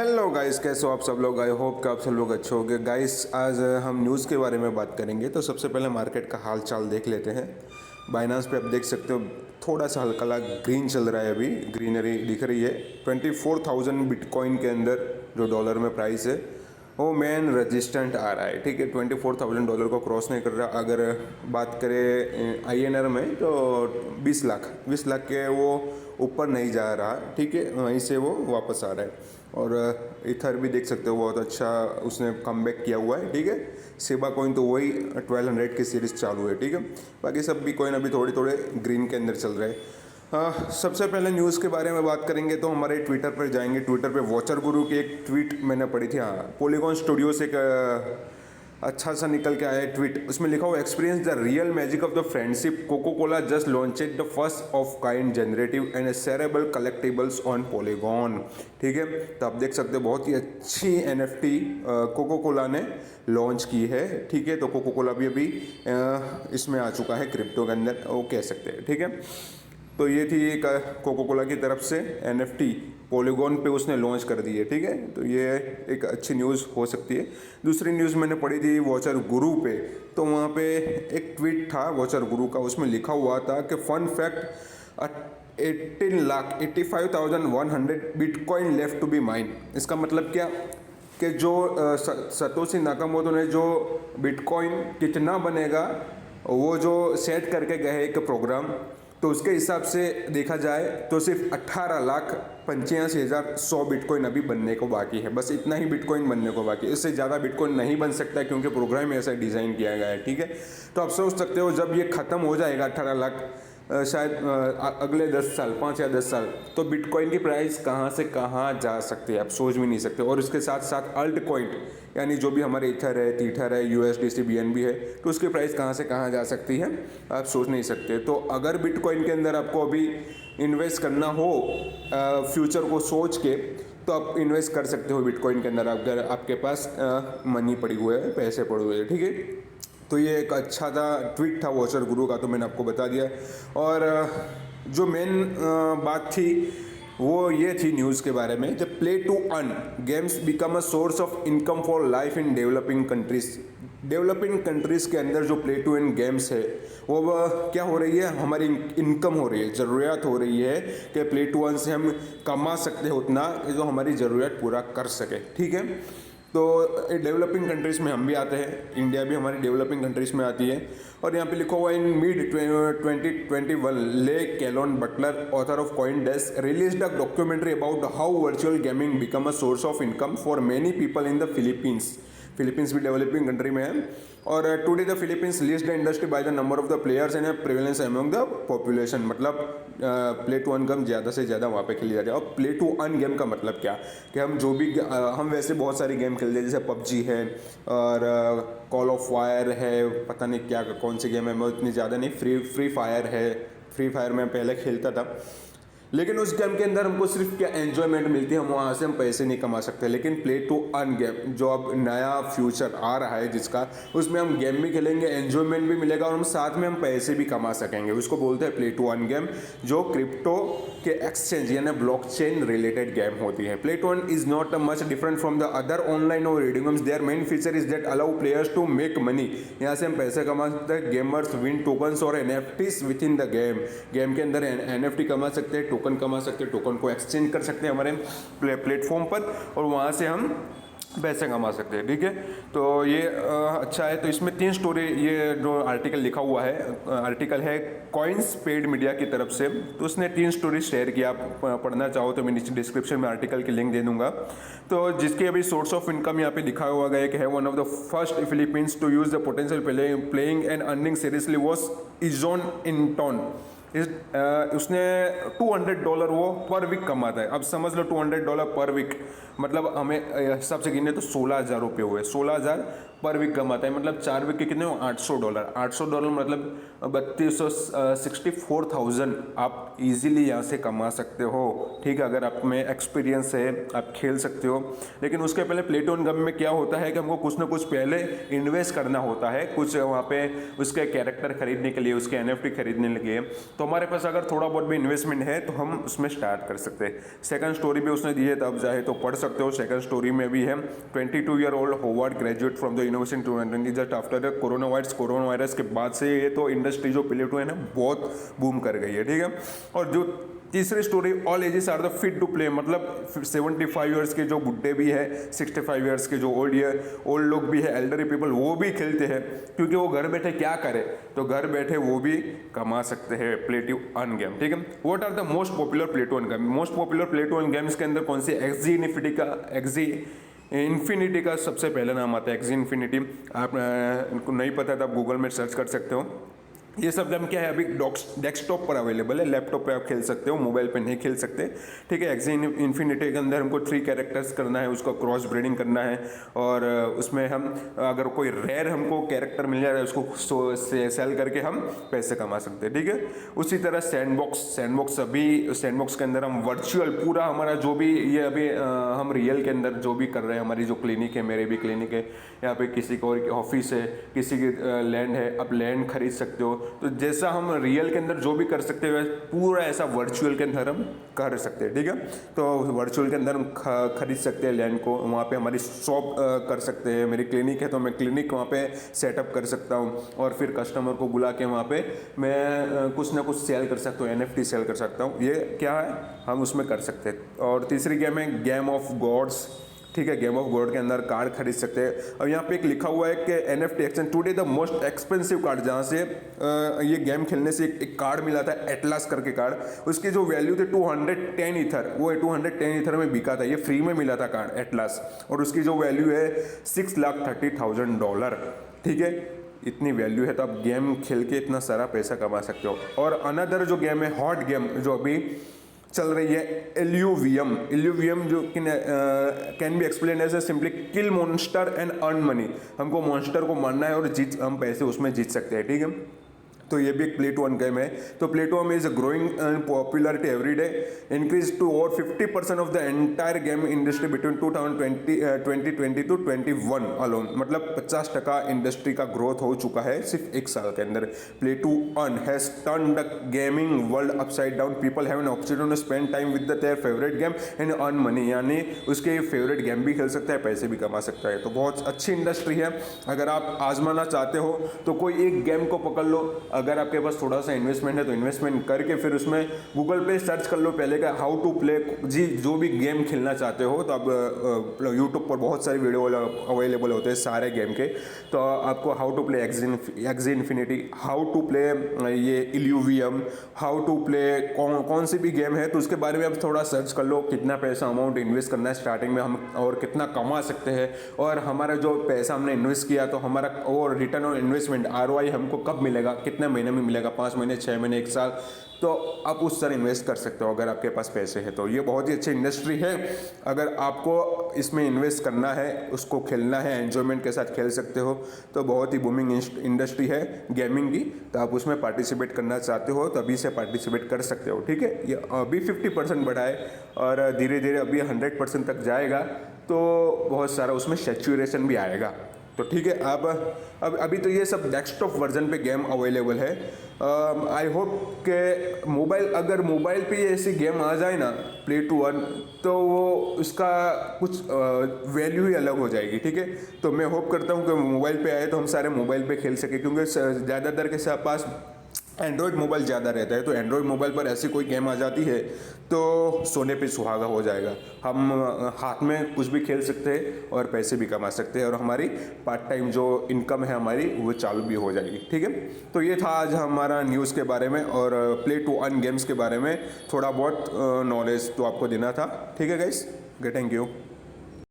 Hello guys, कैसे हो आप सब लोग। आई होप कि आप सब लोग अच्छे होंगे। गाइस आज हम न्यूज़ के बारे में बात करेंगे। तो सबसे पहले मार्केट का हाल चाल देख लेते हैं। बाइनांस पे आप देख सकते हो थोड़ा सा हल्का ग्रीन चल रहा है, अभी ग्रीनरी दिख रही है। 24,000 बिटकॉइन के अंदर जो डॉलर में प्राइस है वो मेन रजिस्टेंट आ रहा है। ठीक है, $24,000 को क्रॉस नहीं कर रहा। अगर बात करें INR में तो 20 लाख के वो ऊपर नहीं जा रहा। ठीक है, वहीं से वो वापस आ रहा है। और इथर भी देख सकते हो बहुत अच्छा उसने कमबैक किया हुआ है। ठीक है, सेबा कॉइन तो वही 1200 की सीरीज चालू है। ठीक है, बाकी सब भी कॉइन अभी थोड़े थोड़े ग्रीन के अंदर चल रहे हैं। सबसे पहले न्यूज़ के बारे में बात करेंगे तो हमारे ट्विटर पर जाएंगे। ट्विटर पे वॉचर गुरु की एक ट्वीट मैंने पढ़ी थी। हाँ, पॉलीगॉन स्टूडियो से एक अच्छा सा निकल के आया है ट्वीट। उसमें लिखा हुआ experience the real magic of the friendship, Coca Cola just launched the first of kind generative and shareable collectibles on Polygon. ठीक है, तो आप देख सकते हो बहुत ही अच्छी NFT कोको कोला ने लॉन्च की है। ठीक है, तो कोको कोला भी अभी इसमें आ चुका है क्रिप्टो के अंदर, वो कह सकते हैं। ठीक है, तो ये थी एक कोको कोला की तरफ से NFT पॉलीगॉन पे उसने लॉन्च कर दी है। ठीक है, तो ये एक अच्छी न्यूज़ हो सकती है। दूसरी न्यूज़ मैंने पढ़ी थी वॉचर गुरु पे। तो वहाँ पे एक ट्वीट था वॉचर गुरु का, उसमें लिखा हुआ था कि fun fact 18,85,100 bitcoin left to be mine. इसका मतलब क्या कि जो सतोशी नाकामोटो ने जो बिटकॉइन कितना बनेगा वो जो सेट करके गए एक प्रोग्राम, तो उसके हिसाब से देखा जाए तो सिर्फ 18,85,100 बिटकॉइन अभी बनने को बाकी है। बस इतना ही बिटकॉइन बनने को बाकी है, इससे ज़्यादा बिटकॉइन नहीं बन सकता क्योंकि प्रोग्राम ऐसा डिज़ाइन किया गया है। ठीक है, तो आप सोच सकते हो जब ये ख़त्म हो जाएगा 18 लाख शायद अगले 10 साल, 5 या 10 साल, तो बिटकॉइन की प्राइस कहाँ से कहाँ जा सकती है आप सोच भी नहीं सकते। और इसके साथ साथ अल्ट कॉइन यानी जो भी हमारे इथर है, तीथर है, USDC BNB है, तो उसकी प्राइस कहाँ से कहाँ जा सकती है आप सोच नहीं सकते। तो अगर बिटकॉइन के अंदर आपको अभी इन्वेस्ट करना हो फ्यूचर को सोच के, तो आप इन्वेस्ट कर सकते हो बिटकॉइन के अंदर अगर आपके पास मनी पड़ी हुए है, पैसे पड़े हुए हैं। ठीक है, तो ये एक अच्छा था ट्वीट था वॉचर गुरु का, तो मैंने आपको बता दिया। और जो मेन बात थी वो ये थी न्यूज़ के बारे में, जब play to earn games become a source of income for life in developing countries. Developing countries के अंदर जो प्ले टू अर्न गेम्स है वो क्या हो रही है, हमारी इनकम हो रही है, ज़रूरियात हो रही है कि प्ले टू अर्न से हम कमा सकते हैं उतना जो हमारी ज़रूरत पूरा कर सके। ठीक है, तो डेवलपिंग कंट्रीज़ में हम भी आते हैं, इंडिया भी हमारी डेवलपिंग कंट्रीज़ में आती है। और यहाँ पे लिखा हुआ इन mid 2021 Leah Callon Butler author of CoinDesk released a documentary about how virtual gaming become a source of income for many people in the Philippines. Philippines भी डेवलपिंग कंट्री में है। और today the Philippines list the industry by the number of the players and prevalence among the population. मतलब play to earn game ज़्यादा से ज़्यादा वहाँ पे खेली जाती है। और प्ले टू अर्न गेम का मतलब क्या कि हम जो भी हम वैसे बहुत सारी गेम खेलते हैं, जैसे PUBG है और कॉल ऑफ फायर है, पता नहीं क्या कौन सी गेम है, मैं उतनी ज़्यादा नहीं, फ्री फायर है। फ्री फायर में पहले खेलता था, लेकिन उस गेम के अंदर हमको सिर्फ क्या एंजॉयमेंट मिलती है, हम वहाँ से हम पैसे नहीं कमा सकते। लेकिन प्ले टू अर्न गेम जो अब नया फ्यूचर आ रहा है जिसका, उसमें हम गेम भी खेलेंगे, एंजॉयमेंट भी मिलेगा और हम साथ में हम पैसे भी कमा सकेंगे। उसको बोलते हैं प्ले टू अर्न गेम, जो क्रिप्टो के एक्सचेंज यानी ब्लॉकचेन रिलेटेड गेम होती है। Play to earn is not much different from the other online और reading games. Their main feature is that allow players to make money. यहाँ से हम पैसे कमा सकते हैं, गेमर्स विन टोकन्स और NFTs within the game. Game के अंदर NFT कमा सकते हैं, टोकन कमा सकते हैं, टोकन को एक्सचेंज कर सकते हैं हमारे प्लेटफॉर्म पर और वहाँ से हम पैसे कमा सकते हैं। ठीक है, तो ये अच्छा है। तो इसमें 3 स्टोरी, ये जो आर्टिकल लिखा हुआ है, आर्टिकल है कॉइन्स पेड मीडिया की तरफ से, तो उसने 3 स्टोरी शेयर किया। आप पढ़ना चाहो तो मैं नीचे डिस्क्रिप्शन में आर्टिकल की लिंक दे दूंगा। तो जिसके अभी सोर्स ऑफ इनकम यहाँ पे दिखा हुआ गया कि है one of the first Philippines to use the potential playing and earning seriously was इजोन इंटॉन। उसने $200 वो पर वीक कमाता है। अब समझ लो $200 पर वीक मतलब हमें हिसाब से गिने तो 16,000 रुपये हुए। 16,000 पर वीक कमाता है, मतलब 4 वीक के कितने हो, $800। $800 मतलब 64,000 आप इजीली यहाँ से कमा सकते हो, ठीक है। अगर आप में एक्सपीरियंस है, आप खेल सकते हो। लेकिन उसके पहले प्ले टू अर्न गेम में क्या होता है कि हमको कुछ ना कुछ पहले इन्वेस्ट करना होता है, कुछ वहाँ पे उसके कैरेक्टर खरीदने के लिए, उसके NFT खरीदने के लिए। तो हमारे पास अगर थोड़ा बहुत भी इन्वेस्टमेंट है तो हम उसमें स्टार्ट कर सकते हैं। सेकंड स्टोरी भी उसने दी है, तो आप चाहे तो पढ़ सकते हो। सेकंड स्टोरी में भी है 22-year-old Howard graduate from the university 2020 just after the corona virus के बाद से ये तो इंडस्ट्री जो प्ले टू है ना बहुत बूम कर गई है, ठीक है। और जो तीसरी story, all ages are the fit to play, मतलब 75 ईयर्स के जो बुढ़े भी है, 65 ईयर्स के जो ओल्ड लोग भी है, एल्डरी पीपल, वो भी खेलते हैं, क्योंकि वो घर बैठे क्या करे, तो घर बैठे वो भी कमा सकते हैं प्ले टू अर्न गेम, ठीक है। What are the most popular play to earn game? Most popular play to earn games के अंदर कौन सी? एक्जी इन्फिनिटी का सबसे पहले नाम आता है, एक्जी इन्फिनिटी। आप इनको नहीं पता तो आप गूगल में सर्च कर सकते हो। ये सब गेम क्या है, अभी डेस्कटॉप पर अवेलेबल है, लैपटॉप पे आप खेल सकते हो, मोबाइल पे नहीं खेल सकते, ठीक है। एक्जी इन्फिनिटी के अंदर हमको 3 कैरेक्टर्स करना है, उसका क्रॉस ब्रीडिंग करना है, और उसमें हम अगर कोई रेयर हमको कैरेक्टर मिल जाए उसको सेल करके हम पैसे कमा सकते हैं, ठीक है। उसी तरह सैंडबॉक्स के अंदर हम वर्चुअल पूरा हमारा जो भी ये अभी हम रियल के अंदर जो भी कर रहे हैं, हमारी जो क्लिनिक है, मेरे भी क्लिनिक है, यहाँ पे किसी को ऑफिस है, किसी की लैंड है, आप लैंड खरीद सकते हो। तो जैसा हम रियल के अंदर जो भी कर सकते हैं पूरा ऐसा वर्चुअल के अंदर हम कर सकते हैं, ठीक है। तो वर्चुअल के अंदर हम खरीद सकते हैं लैंड को, वहाँ पे हमारी शॉप कर सकते हैं। मेरी क्लिनिक है तो मैं क्लिनिक वहाँ पे सेटअप कर सकता हूँ, और फिर कस्टमर को बुला के वहाँ पे मैं कुछ ना कुछ सेल कर सकता हूँ, NFT सेल कर सकता हूँ। ये क्या है, हम उसमें कर सकते हैं। और तीसरी गेम है गेम ऑफ गॉड्स, ठीक है। गेम ऑफ गॉड के अंदर कार्ड खरीद सकते हैं। और यहाँ पे एक लिखा हुआ है कि NFT exchange today the most expensive card, जहाँ से ये गेम खेलने से एक कार्ड मिला था, एटलास करके कार्ड, उसकी जो वैल्यू थी 210 ईथर, वो 210 ईथर में बिका था, ये फ्री में मिला था कार्ड एटलास, और उसकी जो वैल्यू है $630,000, ठीक है। इतनी वैल्यू है, तो आप गेम खेल के इतना सारा पैसा कमा सकते हो। और अनदर जो गेम है, हॉट गेम जो अभी चल रही है, इल्यूवियम जो can be explain as simply kill monster and earn money. हमको मॉन्स्टर को मारना है और हम पैसे उसमें जीत सकते हैं, ठीक है। तो ये भी एक प्ले टू अर्न गेम है। तो play to earn is growing popularity every day, increase to over 50% of the entire game industry between 2020 to 21 alone, मतलब 50% इंडस्ट्री का ग्रोथ हो चुका है सिर्फ एक साल के अंदर। Play to earn has turned the gaming world upside down, people have an opportunity to spend time with their favourite game and earn money, यानी उसके फेवरेट गेम भी खेल सकता है, पैसे भी कमा सकता है। तो बहुत अच्छी इंडस्ट्री है। अगर आप आजमाना चाहते हो तो कोई एक गेम को पकड़ लो, अगर आपके पास थोड़ा सा इन्वेस्टमेंट है तो इन्वेस्टमेंट करके फिर उसमें गूगल पे सर्च कर लो पहले का हाउ टू प्ले, जी जो भी गेम खेलना चाहते हो तो आप यूट्यूब पर बहुत सारी वीडियो अवेलेबल होते हैं सारे गेम के। तो आपको how to play Axie Infinity, how to play ये इल्यूवियम, हाउ टू प्ले कौन सी भी गेम है तो उसके बारे में आप थोड़ा सर्च कर लो, कितना पैसा अमाउंट इन्वेस्ट करना है स्टार्टिंग में हम, और कितना कमा सकते हैं, और हमारा जो पैसा हमने इन्वेस्ट किया तो हमारा और रिटर्न ऑन इन्वेस्टमेंट ROI हमको कब मिलेगा, कितने महीने में मिलेगा, 5 महीने, 6 महीने, 1 साल, तो आप उस तरह इन्वेस्ट कर सकते हो अगर आपके पास पैसे हैं तो। ये बहुत ही अच्छी इंडस्ट्री है। अगर आपको इसमें इन्वेस्ट करना है, उसको खेलना है, एंजॉयमेंट के साथ खेल सकते हो, तो बहुत ही बूमिंग इंडस्ट्री है गेमिंग की। तो आप उसमें पार्टिसिपेट करना चाहते हो तो अभी से पार्टिसिपेट कर सकते हो, ठीक है। ये अभी 50% बढ़ा है और धीरे धीरे अभी 100% तक जाएगा, तो बहुत सारा उसमें सैचुरेशन भी आएगा। तो ठीक है, अब अभी तो ये सब डेस्कटॉप वर्जन पे गेम अवेलेबल है। आई होप के अगर मोबाइल पे ऐसी गेम आ जाए ना प्ले टू अर्न, तो वो उसका कुछ वैल्यू ही अलग हो जाएगी, ठीक है। तो मैं होप करता हूँ कि मोबाइल पे आए तो हम सारे मोबाइल पे खेल सके, क्योंकि ज़्यादातर के पास एंड्रॉयड मोबाइल ज़्यादा रहता है। तो एंड्रॉयड मोबाइल पर ऐसी कोई गेम आ जाती है तो सोने पे सुहागा हो जाएगा। हम हाथ में कुछ भी खेल सकते हैं और पैसे भी कमा सकते हैं, और हमारी पार्ट टाइम जो इनकम है हमारी वो चालू भी हो जाएगी, ठीक है। तो ये था आज हमारा न्यूज़ के बारे में और प्ले टू अर्न गेम्स के बारे में थोड़ा बहुत नॉलेज तो आपको देना था, ठीक है गाइस। Thank you.